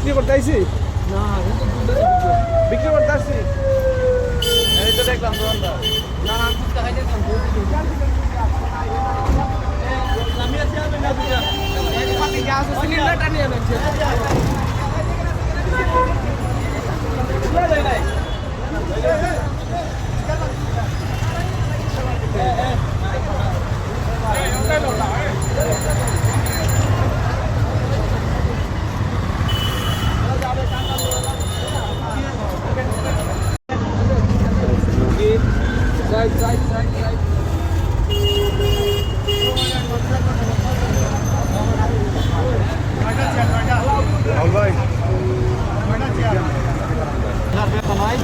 বিক্রি করতে আইছি না বিক্রি করতে আসছি এই তো দেখলাম দোকানদার না আমি ফুচকা খাইতে আমি আছি আমি না বুঝা এই পাতি গ্যাস সিলিন্ডারটা নিয়ে নেছে ভাই